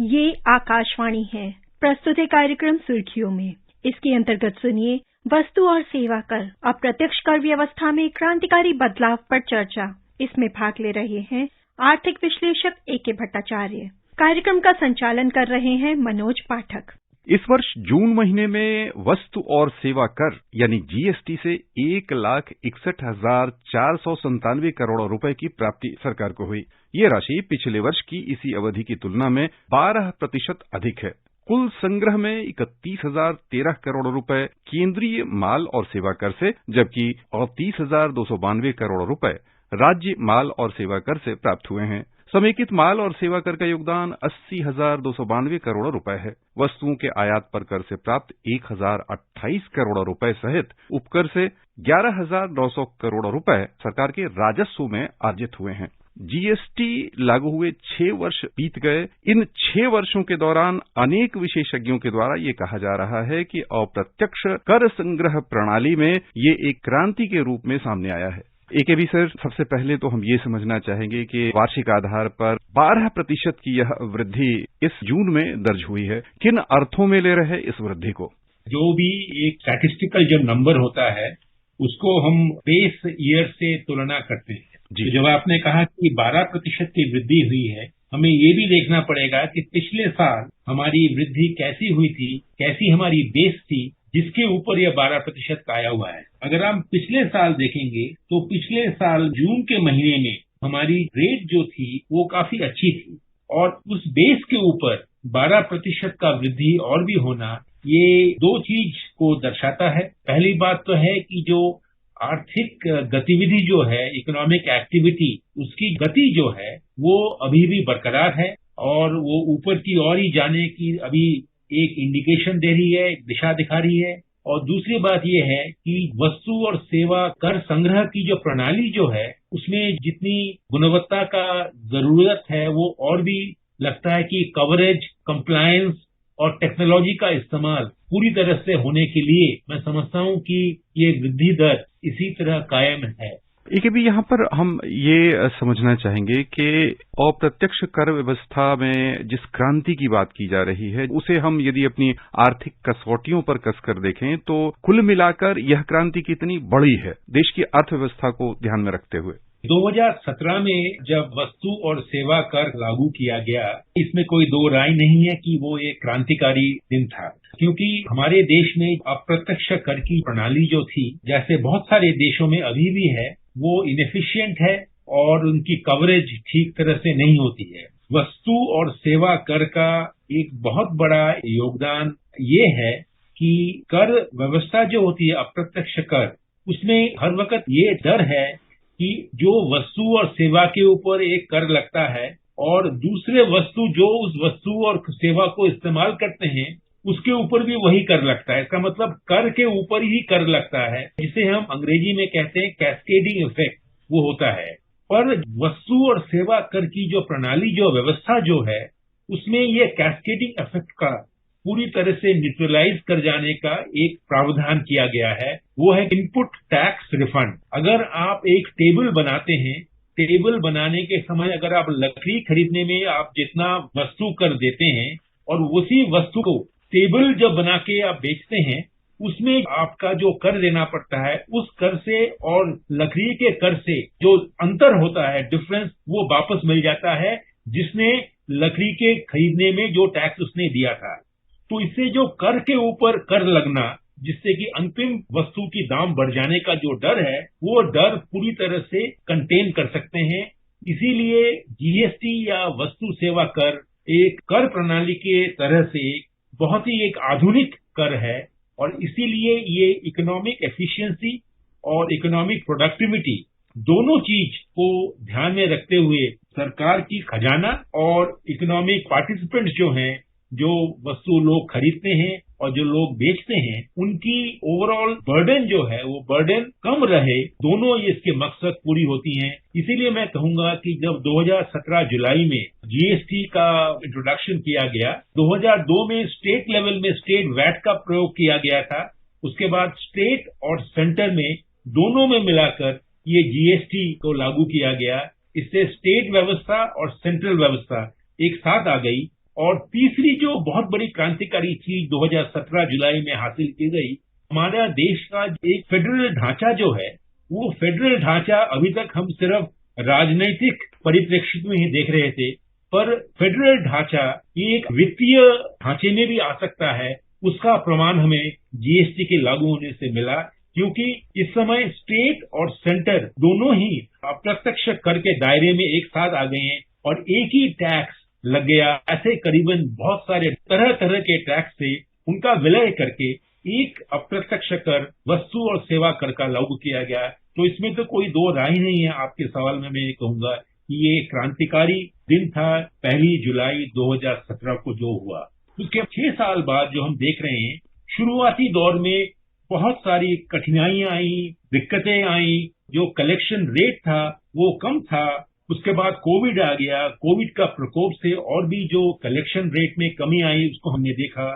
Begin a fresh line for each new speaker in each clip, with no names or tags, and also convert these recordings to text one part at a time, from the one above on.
ये आकाशवाणी है। प्रस्तुत है कार्यक्रम सुर्खियों में। इसके अंतर्गत सुनिए वस्तु और सेवा कर, अप्रत्यक्ष कर व्यवस्था में क्रांतिकारी बदलाव पर चर्चा। इसमें भाग ले रहे हैं आर्थिक विश्लेषक A.K. भट्टाचार्य। कार्यक्रम का संचालन कर रहे हैं मनोज पाठक।
इस वर्ष जून महीने में वस्तु और सेवा कर यानी जीएसटी से 1,61,497 करोड़ रुपए की प्राप्ति सरकार को हुई। ये राशि पिछले वर्ष की इसी अवधि की तुलना में 12% अधिक है। कुल संग्रह में 31,013 करोड़ रुपए केंद्रीय माल और सेवा कर से, जबकि 30,292 करोड़ रुपए राज्य माल और सेवा कर से प्राप्त हुए हैं। समेकित माल और सेवा कर का योगदान 80,292 करोड़ रुपए है। वस्तुओं के आयात पर कर से प्राप्त 1,028 करोड़ रुपए सहित उपकर से 11,900 करोड़ रुपए सरकार के राजस्व में अर्जित हुए हैं। जीएसटी लागू हुए 6 वर्ष बीत गए। इन 6 वर्षों के दौरान अनेक विशेषज्ञों के द्वारा ये कहा जा रहा है कि अप्रत्यक्ष कर संग्रह प्रणाली में ये एक क्रांति के रूप में सामने आया है। AKB सर, सबसे पहले तो हम ये समझना चाहेंगे कि वार्षिक आधार पर 12% की यह वृद्धि इस जून में दर्ज हुई है। किन अर्थों में ले रहे इस वृद्धि को?
जो भी एक स्टैटिस्टिकल जब नंबर होता है उसको हम बेस ईयर से तुलना करते हैं। तो जब आपने कहा कि 12% की वृद्धि हुई है, हमें ये भी देखना पड़ेगा कि पिछले साल हमारी वृद्धि कैसी हुई थी, कैसी हमारी बेस थी जिसके ऊपर यह 12% आया हुआ है। अगर हम पिछले साल देखेंगे तो पिछले साल जून के महीने में हमारी रेट जो थी वो काफी अच्छी थी और उस बेस के ऊपर 12% का वृद्धि और भी होना, ये दो चीज को दर्शाता है। पहली बात तो है कि जो आर्थिक गतिविधि जो है, इकोनॉमिक एक्टिविटी, उसकी गति जो है वो अभी भी बरकरार है और वो ऊपर की ओर ही जाने की अभी एक इंडिकेशन दे रही है, एक दिशा दिखा रही है। और दूसरी बात यह है कि वस्तु और सेवा कर संग्रह की जो प्रणाली जो है उसमें जितनी गुणवत्ता का जरूरत है वो और भी लगता है कि कवरेज, कंप्लायंस और टेक्नोलॉजी का इस्तेमाल पूरी तरह से होने के लिए मैं समझता हूं कि ये वृद्धि दर इसी तरह कायम है।
AKB, यहाँ पर हम ये समझना चाहेंगे कि अप्रत्यक्ष कर व्यवस्था में जिस क्रांति की बात की जा रही है उसे हम यदि अपनी आर्थिक कसौटियों पर कसकर देखें तो कुल मिलाकर यह क्रांति कितनी बड़ी है देश की अर्थव्यवस्था को ध्यान में रखते हुए?
2017 में जब वस्तु और सेवा कर लागू किया गया, इसमें कोई दो राय नहीं है कि वो एक क्रांतिकारी दिन था, क्योंकि हमारे देश में अप्रत्यक्ष कर की प्रणाली जो थी, जैसे बहुत सारे देशों में अभी भी है, वो इनएफिशिएंट है और उनकी कवरेज ठीक तरह से नहीं होती है। वस्तु और सेवा कर का एक बहुत बड़ा योगदान ये है कि कर व्यवस्था जो होती है, अप्रत्यक्ष कर, उसमें हर वक्त ये डर है कि जो वस्तु और सेवा के ऊपर एक कर लगता है और दूसरे वस्तु जो उस वस्तु और सेवा को इस्तेमाल करते हैं उसके ऊपर भी वही कर लगता है। इसका मतलब कर के ऊपर ही कर लगता है, जिसे हम अंग्रेजी में कहते हैं कैस्केडिंग इफेक्ट, वो होता है। पर वस्तु और सेवा कर की जो प्रणाली, जो व्यवस्था जो है, उसमें ये कैस्केडिंग इफेक्ट का पूरी तरह से न्यूट्रलाइज कर जाने का एक प्रावधान किया गया है। वो है इनपुट टैक्स रिफंड। अगर आप एक टेबल बनाते हैं, टेबल बनाने के समय अगर आप लकड़ी खरीदने में आप जितना वस्तु कर देते हैं और उसी वस्तु को टेबल जब बना के आप बेचते हैं, उसमें आपका जो कर देना पड़ता है, उस कर से और लकड़ी के कर से जो अंतर होता है, डिफरेंस, वो वापस मिल जाता है जिसने लकड़ी के खरीदने में जो टैक्स उसने दिया था। तो इससे जो कर के ऊपर कर लगना, जिससे कि अंतिम वस्तु की दाम बढ़ जाने का जो डर है, वो डर पूरी तरह से कंटेन कर सकते हैं। इसीलिए जीएसटी या वस्तु सेवा कर एक कर प्रणाली के तरह से बहुत ही एक आधुनिक कर है और इसीलिए ये इकोनॉमिक एफिशिएंसी और इकोनॉमिक प्रोडक्टिविटी दोनों चीज को ध्यान में रखते हुए सरकार की खजाना और इकोनॉमिक पार्टिसिपेंट्स जो हैं, जो वस्तु लोग खरीदते हैं और जो लोग बेचते हैं, उनकी ओवरऑल बर्डन जो है वो बर्डन कम रहे, दोनों इसके मकसद पूरी होती हैं। इसीलिए मैं कहूंगा कि जब 2017 जुलाई में जीएसटी का इंट्रोडक्शन किया गया, 2002 में स्टेट लेवल में स्टेट वैट का प्रयोग किया गया था, उसके बाद स्टेट और सेंटर में दोनों में मिलाकर ये जीएसटी को लागू किया गया। इससे स्टेट व्यवस्था और सेंट्रल व्यवस्था एक साथ आ गई और तीसरी जो बहुत बड़ी क्रांतिकारी चीज 2017 जुलाई में हासिल की गई, हमारा देश का एक फेडरल ढांचा जो है, वो फेडरल ढांचा अभी तक हम सिर्फ राजनीतिक परिप्रेक्ष्य में ही देख रहे थे, पर फेडरल ढांचा ये एक वित्तीय ढांचे में भी आ सकता है। उसका प्रमाण हमें जीएसटी के लागू होने से मिला, क्योंकि इस समय स्टेट और सेंटर दोनों ही अप्रत्यक्ष कर के दायरे में एक साथ आ गए हैं और एक ही टैक्स लग गया। ऐसे करीबन बहुत सारे तरह तरह के टैक्स से उनका विलय करके एक अप्रत्यक्ष कर, वस्तु और सेवा कर का लागू किया गया। तो इसमें तो कोई दो राय नहीं है। आपके सवाल में मैं ये कहूंगा कि ये क्रांतिकारी दिन था 1 जुलाई 2017 को जो हुआ। उसके 6 साल बाद जो हम देख रहे हैं, शुरुआती दौर में बहुत सारी कठिनाइयां आई, दिक्कतें आई, जो कलेक्शन रेट था वो कम था। उसके बाद कोविड आ गया, कोविड का प्रकोप से और भी जो कलेक्शन रेट में कमी आई उसको हमने देखा।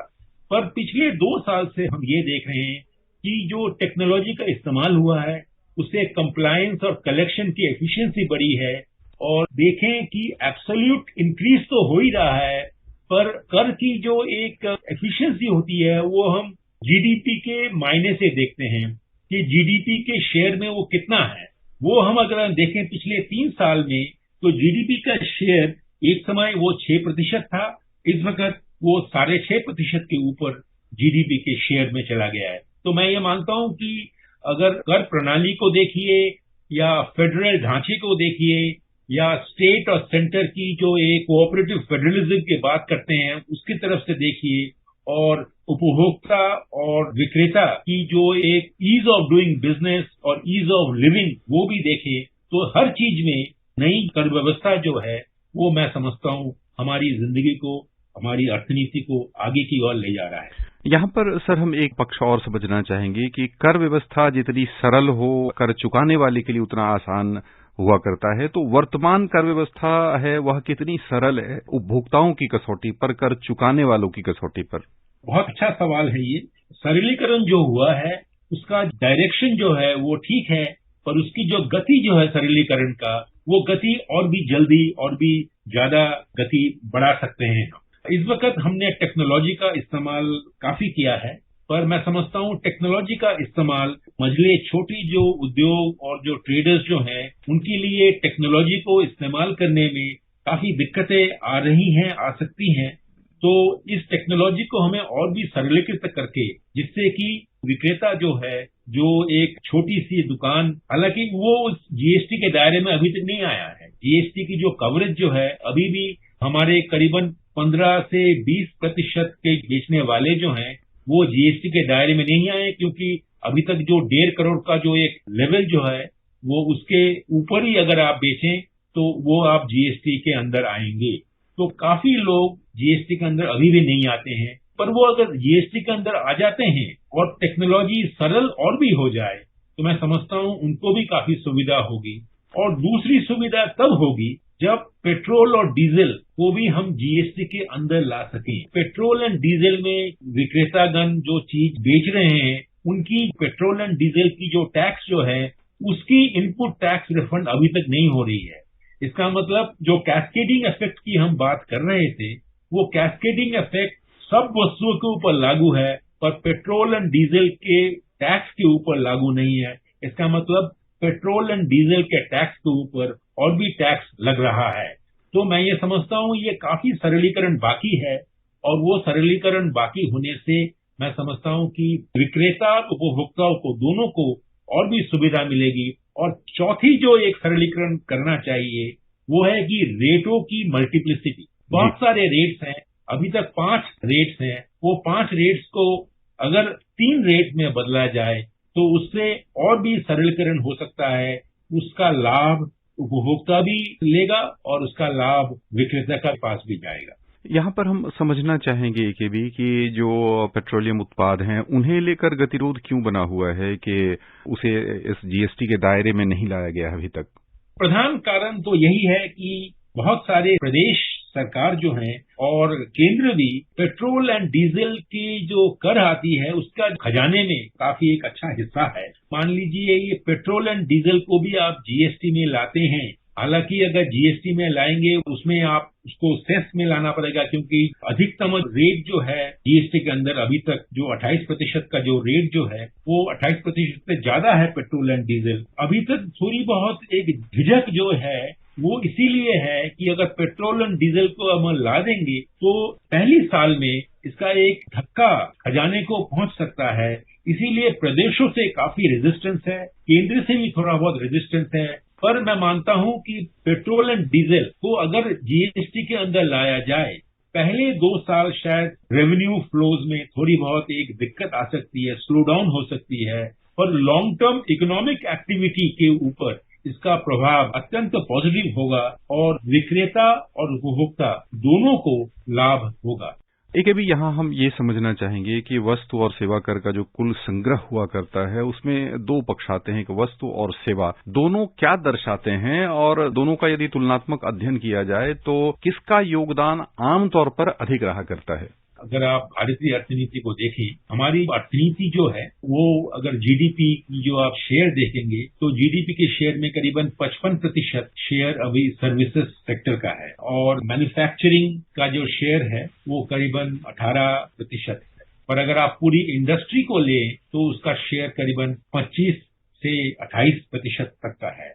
पर पिछले 2 साल से हम ये देख रहे हैं कि जो टेक्नोलॉजी का इस्तेमाल हुआ है उससे कंप्लायंस और कलेक्शन की एफिशिएंसी बढ़ी है। और देखें कि एब्सोल्यूट इंक्रीज तो हो ही रहा है, पर कर की जो एक एफिशिएंसी होती है वो हम जीडीपी के मायने से देखते हैं कि जीडीपी के शेयर में वो कितना है। वो हम अगर देखें पिछले 3 साल में, तो जीडीपी का शेयर एक समय वो 6% था, इस वक्त वो 6.5% के ऊपर जीडीपी के शेयर में चला गया है। तो मैं ये मानता हूं कि अगर कर प्रणाली को देखिए या फेडरल ढांचे को देखिए या स्टेट और सेंटर की जो एक कोऑपरेटिव फेडरलिज्म की बात करते हैं उसकी तरफ से देखिए, और उपभोक्ता और विक्रेता की जो एक ईज ऑफ डूइंग बिजनेस और ईज ऑफ लिविंग वो भी देखें, तो हर चीज में नई कर व्यवस्था जो है वो मैं समझता हूँ हमारी जिंदगी को, हमारी अर्थनीति को आगे की ओर ले जा रहा है।
यहाँ पर सर हम एक पक्ष और समझना चाहेंगे कि कर व्यवस्था जितनी सरल हो, कर चुकाने वाले के लिए उतना आसान हुआ करता है, तो वर्तमान कर व्यवस्था है वह कितनी सरल है उपभोक्ताओं की कसौटी पर, कर चुकाने वालों की कसौटी पर?
बहुत अच्छा सवाल है ये। सरलीकरण जो हुआ है उसका डायरेक्शन जो है वो ठीक है, पर उसकी जो गति जो है सरलीकरण का, वो गति और भी जल्दी और भी ज्यादा गति बढ़ा सकते हैं। इस वक्त हमने टेक्नोलॉजी का इस्तेमाल काफी किया है, पर मैं समझता हूँ टेक्नोलॉजी का इस्तेमाल मझले छोटी जो उद्योग और जो ट्रेडर्स जो हैं उनके लिए टेक्नोलॉजी को इस्तेमाल करने में काफी दिक्कतें आ रही हैं, आ सकती हैं। तो इस टेक्नोलॉजी को हमें और भी सरलीकृत करके, जिससे कि विक्रेता जो है, जो एक छोटी सी दुकान, हालांकि वो उस जीएसटी के दायरे में अभी तक नहीं आया है। जीएसटी की जो कवरेज जो है अभी भी हमारे करीबन 15 से 20% के बेचने वाले जो हैं वो जीएसटी के दायरे में नहीं आए, क्योंकि अभी तक जो 1.5 करोड़ का जो एक लेवल जो है वो उसके ऊपर ही अगर आप बेचें तो वो आप जीएसटी के अंदर आएंगे। तो काफी लोग जीएसटी के अंदर अभी भी नहीं आते हैं, पर वो अगर जीएसटी के अंदर आ जाते हैं और टेक्नोलॉजी सरल और भी हो जाए तो मैं समझता हूँ उनको भी काफी सुविधा होगी। और दूसरी सुविधा तब होगी जब पेट्रोल और डीजल को भी हम जीएसटी के अंदर ला सकें। पेट्रोल एंड डीजल में विक्रेतागण जो चीज बेच रहे हैं उनकी पेट्रोल एंड डीजल की जो टैक्स जो है उसकी इनपुट टैक्स रिफंड अभी तक नहीं हो रही है। इसका मतलब जो कैस्केडिंग इफेक्ट की हम बात कर रहे थे, वो कैस्केडिंग इफेक्ट सब वस्तुओं के ऊपर लागू है, पर पेट्रोल एंड डीजल के टैक्स के ऊपर लागू नहीं है। इसका मतलब पेट्रोल एंड डीजल के टैक्स के ऊपर और भी टैक्स लग रहा है। तो मैं ये समझता हूँ ये काफी सरलीकरण बाकी है, और वो सरलीकरण बाकी होने से मैं समझता हूँ कि विक्रेता उपभोक्ताओं को दोनों को और भी सुविधा मिलेगी। और चौथी जो एक सरलीकरण करना चाहिए वो है कि रेटों की मल्टीप्लिसिटी। बहुत सारे रेट्स हैं, अभी तक 5 रेट्स हैं, वो 5 रेट्स को अगर 3 रेट में बदला जाए तो उससे और भी सरलीकरण हो सकता है। उसका लाभ उपभोक्ता भी लेगा और उसका लाभ विक्रेता के पास भी जाएगा।
यहाँ पर हम समझना चाहेंगे कि जो पेट्रोलियम उत्पाद हैं उन्हें लेकर गतिरोध क्यों बना हुआ है कि उसे इस जीएसटी के दायरे में नहीं लाया गया अभी तक?
प्रधान कारण तो यही है कि बहुत सारे प्रदेश सरकार जो है और केंद्र भी पेट्रोल एंड डीजल की जो कर आती है उसका खजाने में काफी एक अच्छा हिस्सा है। मान लीजिए ये पेट्रोल एंड डीजल को भी आप जीएसटी में लाते हैं, हालांकि अगर जीएसटी में लाएंगे उसमें आप उसको सेस में लाना पड़ेगा, क्योंकि अधिकतम रेट जो है जीएसटी के अंदर अभी तक जो 28% का जो रेट जो है वो 28% से ज्यादा है पेट्रोल एंड डीजल। अभी तक थोड़ी बहुत एक झिझक जो है वो इसीलिए है कि अगर पेट्रोल और डीजल को हम ला देंगे तो पहली साल में इसका एक धक्का खजाने को पहुंच सकता है। इसीलिए प्रदेशों से काफी रेजिस्टेंस है, केंद्र से भी थोड़ा बहुत रेजिस्टेंस है। पर मैं मानता हूं कि पेट्रोल एंड डीजल को अगर जीएसटी के अंदर लाया जाए, पहले 2 साल शायद रेवेन्यू फ्लोज में थोड़ी बहुत एक दिक्कत आ सकती है, स्लो डाउन हो सकती है, पर लॉन्ग टर्म इकोनॉमिक एक्टिविटी के ऊपर इसका प्रभाव अत्यंत पॉजिटिव होगा और विक्रेता और उपभोक्ता दोनों को लाभ होगा।
एक अभी यहाँ हम ये समझना चाहेंगे कि वस्तु और सेवा कर का जो कुल संग्रह हुआ करता है उसमें 2 पक्ष आते हैं कि वस्तु और सेवा दोनों क्या दर्शाते हैं, और दोनों का यदि तुलनात्मक अध्ययन किया जाए तो किसका योगदान आमतौर पर अधिक रहा करता है।
अगर आप भारतीय अर्थनीति को देखें, हमारी अर्थनीति जो है वो अगर जीडीपी की जो आप शेयर देखेंगे तो जीडीपी के शेयर में करीबन 55% शेयर अभी सर्विसेज सेक्टर का है और मैन्युफैक्चरिंग का जो शेयर है वो करीबन 18% है। पर अगर आप पूरी इंडस्ट्री को लें तो उसका शेयर करीबन 25 से 28% तक का है।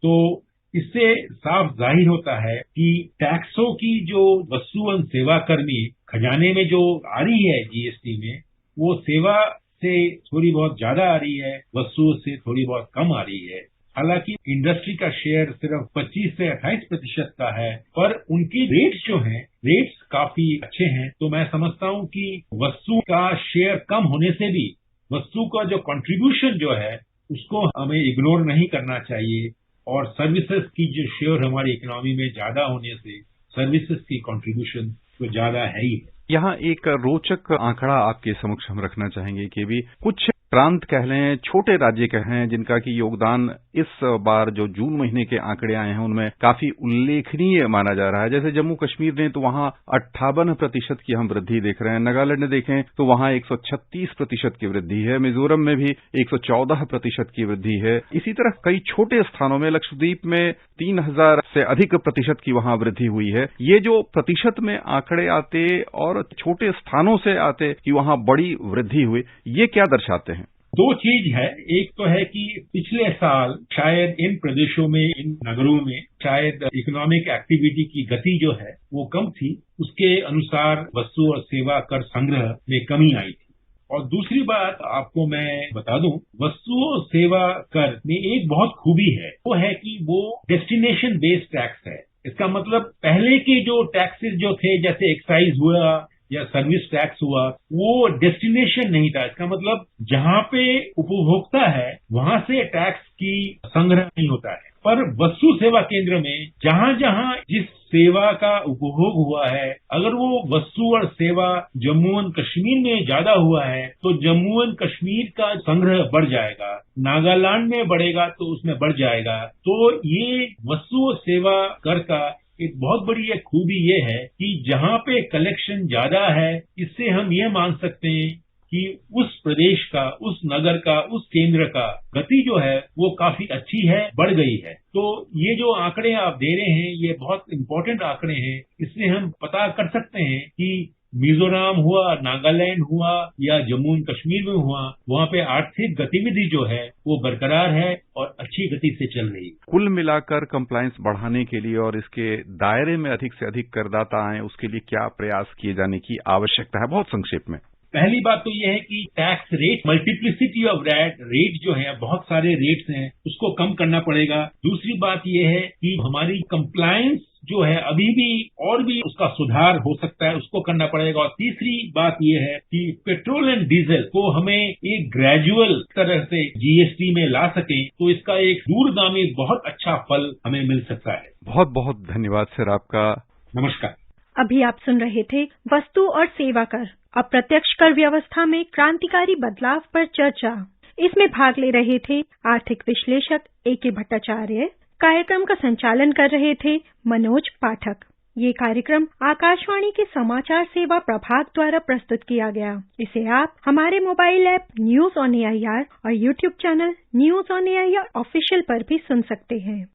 तो इससे साफ जाहिर होता है कि टैक्सों की जो वस्तु एवं सेवा कर में खजाने में जो आ रही है जीएसटी में, वो सेवा से थोड़ी बहुत ज्यादा आ रही है, वस्तुओं से थोड़ी बहुत कम आ रही है। हालांकि इंडस्ट्री का शेयर सिर्फ 25 से 28% का है, पर उनकी रेट्स जो हैं, रेट्स काफी अच्छे हैं। तो मैं समझता हूं कि वस्तु का शेयर कम होने से भी वस्तु का जो कंट्रीब्यूशन जो है उसको हमें इग्नोर नहीं करना चाहिए, और सर्विसेज की जो शेयर हमारी इकोनॉमी में ज्यादा होने से सर्विसेज की कंट्रीब्यूशन तो ज्यादा है ही है।
यहाँ एक रोचक आंकड़ा आपके समक्ष हम रखना चाहेंगे कि भी कुछ प्रांत कह लें, छोटे राज्य कह लें, जिनका की योगदान इस बार जो जून महीने के आंकड़े आए हैं उनमें काफी उल्लेखनीय माना जा रहा है। जैसे जम्मू कश्मीर ने तो वहां 58% की हम वृद्धि देख रहे हैं, नागालैंड ने देखें तो वहां 136% की वृद्धि है, मिजोरम में भी 114% की वृद्धि है। इसी तरह कई छोटे स्थानों में, लक्षद्वीप में 3000 से अधिक प्रतिशत की वहां वृद्धि हुई है। ये जो प्रतिशत में आंकड़े आते और छोटे स्थानों से आते कि वहां बड़ी वृद्धि हुई, ये क्या दर्शाते हैं?
2 चीज है। एक तो है कि पिछले साल शायद इन प्रदेशों में, इन नगरों में शायद इकोनॉमिक एक्टिविटी की गति जो है वो कम थी, उसके अनुसार वस्तु और सेवा कर संग्रह में कमी आई थी। और दूसरी बात आपको मैं बता दूं, वस्तु और सेवा कर में एक बहुत खूबी है, वो है कि वो डेस्टिनेशन बेस्ड टैक्स है। इसका मतलब पहले के जो टैक्सेस जो थे, जैसे एक्साइज हुआ या सर्विस टैक्स हुआ, वो डेस्टिनेशन नहीं था। इसका मतलब जहां पे उपभोक्ता है वहां से टैक्स की संग्रह नहीं होता है। पर वस्तु सेवा केंद्र में जहां जहां जिस सेवा का उपभोग हुआ है, अगर वो वस्तु और सेवा जम्मू एंड कश्मीर में ज्यादा हुआ है तो जम्मू एंड कश्मीर का संग्रह बढ़ जाएगा, नागालैंड में बढ़ेगा तो उसमें बढ़ जाएगा। तो ये वस्तु और सेवा कर का एक बहुत बड़ी एक खूबी ये है कि जहां पे कलेक्शन ज्यादा है, इससे हम ये मान सकते हैं कि उस प्रदेश का, उस नगर का, उस केंद्र का गति जो है वो काफी अच्छी है, बढ़ गई है। तो ये जो आंकड़े आप दे रहे हैं ये बहुत इंपॉर्टेंट आंकड़े हैं। इससे हम पता कर सकते हैं कि मिजोरम हुआ, नागालैंड हुआ या जम्मू एंड कश्मीर में हुआ, वहां पे आर्थिक गतिविधि जो है वो बरकरार है और अच्छी गति से चल रही है।
कुल मिलाकर कंप्लायंस बढ़ाने के लिए और इसके दायरे में अधिक से अधिक करदाता आए, उसके लिए क्या प्रयास किए जाने की आवश्यकता है? बहुत संक्षेप में।
पहली बात तो यह है कि tax rate, multiplicity of rate जो है, बहुत सारे रेट्स हैं, उसको कम करना पड़ेगा। दूसरी बात यह है कि हमारी कंप्लायंस जो है अभी भी और भी उसका सुधार हो सकता है, उसको करना पड़ेगा। और तीसरी बात यह है कि पेट्रोल एंड डीजल को हमें एक ग्रेजुअल तरह से जीएसटी में ला सकें तो इसका एक दूरगामी बहुत अच्छा फल हमें मिल सकता है।
बहुत बहुत धन्यवाद सर आपका।
नमस्कार।
अभी आप सुन रहे थे वस्तु और सेवा कर, अप्रत्यक्ष कर व्यवस्था में क्रांतिकारी बदलाव पर चर्चा। इसमें भाग ले रहे थे आर्थिक विश्लेषक A.K. भट्टाचार्य। कार्यक्रम का संचालन कर रहे थे मनोज पाठक। ये कार्यक्रम आकाशवाणी के समाचार सेवा प्रभाग द्वारा प्रस्तुत किया गया। इसे आप हमारे mobile app news on AIR और YouTube channel news on AIR official पर भी सुन सकते हैं।